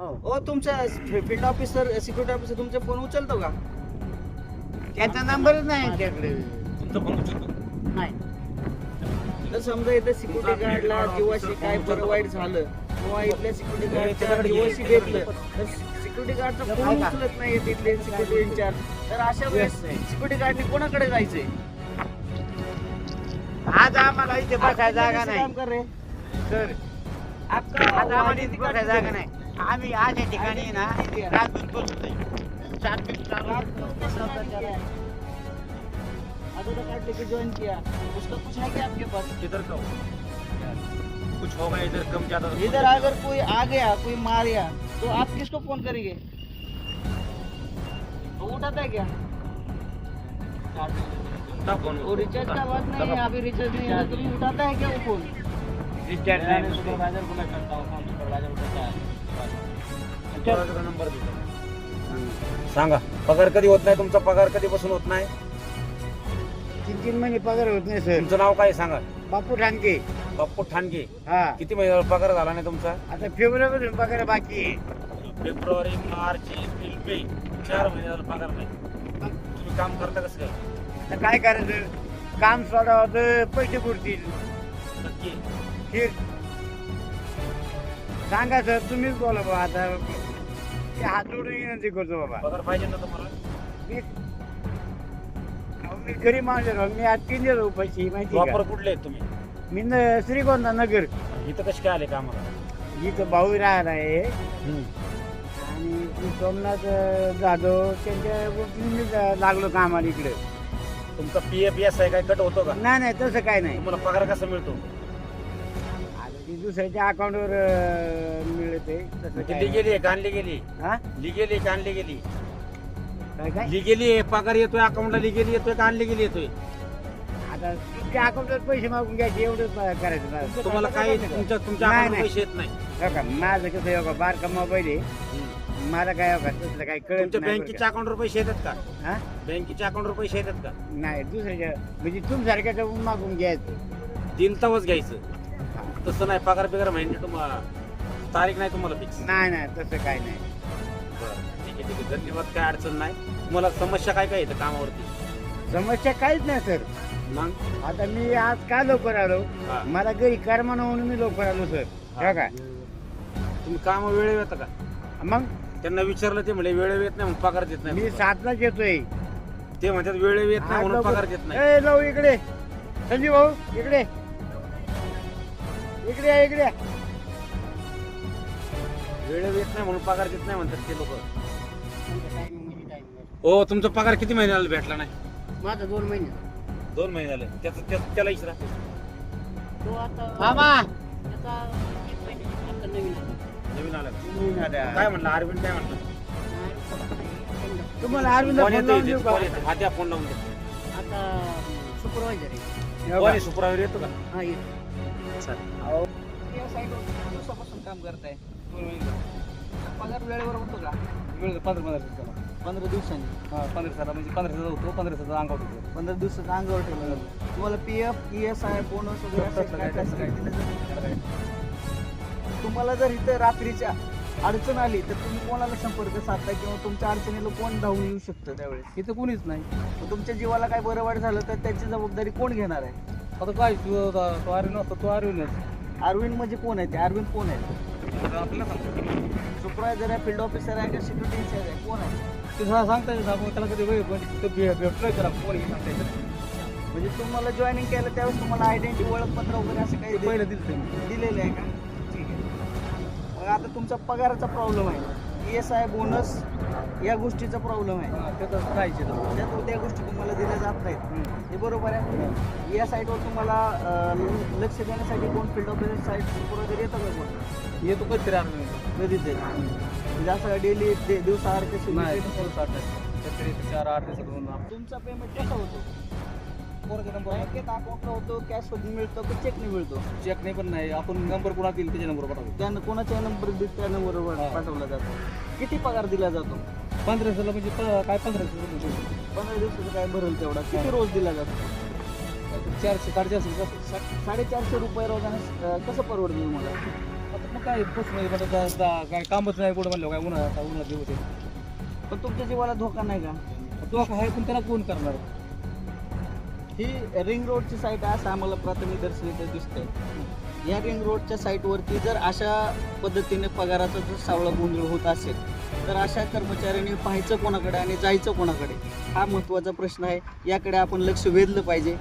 हो तुमचा field officer security officer तुमचा फोन उचलतो का? त्यांचा नंबरच नाही यांच्याकडे. तुमचा फोन उचलतो. नाही. तर समजा इथे सिक्युरिटी गार्डला जीवाशी काय बरं वाईट झालं किंवा इथल्या सिक्युरिटी गार्डच्या जीवाशी भेटलं तर सिक्युरिटी गार्डचा फोन उचलत नाही तिथले सिक्युरिटी इन्चार्ज. तर अशा वेळेस सिक्युरिटी गार्डने कोणाकडे जायचंय? आज आम्हाला इथे बसायला जागा नाही काम कर रे सर. आपका आज आम्हाला इथे बसायला जागा नाही. आम्ही अशा ठिकाणी ना रातभर बसतोय. आधार कार्ड लेके ज्वाइन किया उसका कुछ है क्या आपके पास? इधर का कुछ होगा इधर कम ज्यादा तो इधर अगर कोई आ गया कोई मार गया तो आप किसको फोन करेंगे? वो उठाता है क्या? ना फोन वो रिचार्ज का बात नहीं है, अभी रिचार्ज नहीं है तो भी उठाता है क्या वो फोन? रिचार्ज नाही. सुपरवाइजर को मैं करता हूँ फोन, सुपरवाइजर उठाता है. सुपरवायझरचा नंबर देतो. सांगा पगार कधी होत नाही तुमचा? पगार कधीपासून होत नाही? 3 महिने पगार होत नाही सर. तुमचं नाव काय सांगा? बापू ठाणके. बाप्पू ठाणगे. हा किती महिन्याला पगार झाला नाही तुमचा? आता फेब्रुवारीपासून पगार बाकी आहे. फेब्रुवारी मार्च एप्रिल मे 4 महिन्याला पगार नाही. तुम्ही काम करता कसं काय? आता काय करायचं? काम सोडावं तर पैसे पुरतील. नक्की फिर सांगा सर, तुम्हीच बोला बाबा. आता ते हात जोडून विनंती करतो बाबा. पगार पाहिजे ना तुम्हाला? मी अहो, मी गरीब माणूस आहे. मी आज 3 दिवस पैसे माहिती आहे प्रॉपर का? कुठले आहेत तुम्ही? मी श्रीगोंदा नगर इथं कसे काय आले कामाला? इथं भाऊ राहणार आहे आणि मी सोमनाथ जाधव त्यांच्या गोष्टी मी लागलो कामाला इकडे. तुमचा पीएफ एस आहे काय कट होतो का? नाही नाही तसं काय नाही. तुम्हाला पगार कसा मिळतो? आता ती दुसऱ्याच्या अकाउंटवर मिळते तसं काय नाही. लिगेली आहे का आणली गेली? हा? लिगेली आहे का आणली गेली? काय काय लिगेली आहे पगार येतोय अकाउंटला, लिगेली येतोय का आणली गेली येतोय? आता तुमच्या अकाउंटवर पैसे मागून घ्यायचे एवढंच करायचं मला. तुम्हाला काय तुमच्या नाही, अकाउंट नाही. पैसे येत नाही? हो का, माझं कसं आहे का, बारका मोबाईल आहे. मला काय हो का तसलं काही कळत तुमच्या नाही बरं बँकेच्या अकाउंटवर पैसे येतात का? का. हा? बँकेच्या अकाउंटवर पैसे येतात का? नाही दुसऱ्याच्या म्हणजे तुमच्यासारख्याच्या मागून घ्यायचं. दिल तवच घ्यायचं. तसं नाही पगार बिगार माहिती तुम्हाला तारीख नाही तुम्हाला फिक्स? नाही नाही तसं काय नाही. बरं ठीक आहे ठीक आहे धन्यवाद. काय अडचण नाही. तुम्हाला समस्या काय काय येतं कामावरती? समस्या काहीच नाही सर. मग आता मी आज का लवकर आलो? हा. मला घरी करमाना म्हणून मी लवकर आलो सर. हो का तुम्ही काम वेळेवर येतं का? मग त्यांना विचारलं ते म्हणले वेळेवर येत नाही म्हणून पगार देत नाही. मी 7लाच येतोय. ते म्हणतात वेळेवर येत नाही आज म्हणून लवकर- पगार देत नाही. ए लव इकडे. संजीव भाऊ इकडे इकडे या, इकडे या. वेळेवर येत नाही म्हणून पगार देत नाही म्हणतात ते लोक. हो तुमचा पगार किती महिन्याला भेटला नाही? माझा 2 महिने 2 महिने झाले. त्याला इचरा. तो आता मामा त्याचा 1 महिन्याचा नवीन आहे. नवीन आला काय म्हणलं अरविंद काय म्हणलं? तुम्हाला अरविंद फोन फोन येतो लावून इथे, देऊ का? फोन येतो. हा द्या फोन लावून द्या. आता सुपरवायझर आहे. हो कोण का? आहे सुपरवायझर येतो का? हा येतो. अहो, या साईटवर किती दिवसापासून काम करताय? 2 महिने. पगार वेळेवर होतो का? वेळ 15 दिवसाला 15 दिवसांनी. हा 15 दिवसाला म्हणजे 15 दिवसाचा होतो 15 दिवसाचा अंगावर होतो. 15 दिवसाचा अंगावर ठेवलं जातं. तुम्हाला पीएफ ESI बोनस वगैरे असं काय काय सगळं दिलं जातं? तुम्हाला जर इथं रात्रीच्या अडचण आली तर तुम्ही कोणाला संपर्क साधता किंवा तुमच्या अडचणीला कोण धावून येऊ शकतं त्यावेळेस? इथं कोणीच नाही. मग तुमच्या जीवाला काय बरं वाईट झालं तर त्याची जबाबदारी कोण घेणार आहे? आता काय तो अरविंद असतो तो अरविंदच. अरविंद म्हणजे कोण आहे ते? अरविंद कोण आहे? आपल्याला सांगतो. सुपरवायझर आहे, फील्ड ऑफिसर आहे का सिक्युरिटी इन्चार्ज आहे? कोण आहे? ते सांगता येतं आपण त्याला कधी वेळ पण भेटलोय त्याला कोणी सांगता येतं. म्हणजे तुम्हाला जॉईनिंग केलं त्यावेळेस तुम्हाला आयडेंटिटी ओळखपत्र वगैरे असं काही ते पहिलं दिलं त्यांनी. दिलेलं आहे का? ठीक आहे. मग आता तुमचा पगाराचा प्रॉब्लेम आहे, ESI बोनस या गोष्टीचा प्रॉब्लेम आहे. हा, ते तर काहीच येतं. त्यात त्या गोष्टी तुम्हाला दिल्या जात नाहीत. हे बरोबर आहे. या साईटवर तुम्हाला लक्ष देण्यासाठी कोण फील्ड ऑफिसर साईट सुपरवायझर येतं का कोण? येतो कधीतरी अरविंद. कधीच येत म्हणजे असं डेली दिवसासारखं नाही शिल्लक? 7-8 ते 4-8 दिवसात तुमचा पेमेंट कसा होतो? पोराचा नंबर बँकेत अकाउंटला होतो, कॅश मिळतो की चेकने मिळतो? चेक नाही पण नाही आपण नंबर कोणाला दिला त्याच्या नंबर पाठवतो. त्यानं कोणाच्या नंबर त्या नंबरवर हा. पाठवला जातो. किती पगार दिला जातो? 15 दिवसाला म्हणजे काय 15 दिवसाला 15 दिवसाचं काय भरेल तेवढा? किती रोज दिला जातो? 400-450 ₹450 रोजाने कसं परवडतं तुम्हाला? आता मग काय प्रश्न आहे, मला काय कामच नाही कुठं म्हणलं काय उन्हाळा दिवस आहे. पण तुमच्या जीवाला धोका नाही का? तो आहे पण त्याला कोण करणार? ही रिंग रोडची साईट आहे असं आम्हाला प्राथमिक दर्शनी दिसतंय. या रिंग रोडच्या साईटवरती जर अशा पद्धतीने पगाराचा जर सावळा गोंधळ होत असेल तर अशा कर्मचाऱ्यांनी पाहायचं कोणाकडे आणि जायचं कोणाकडे हा महत्त्वाचा प्रश्न आहे. याकडे आपण लक्ष वेधलं पाहिजे.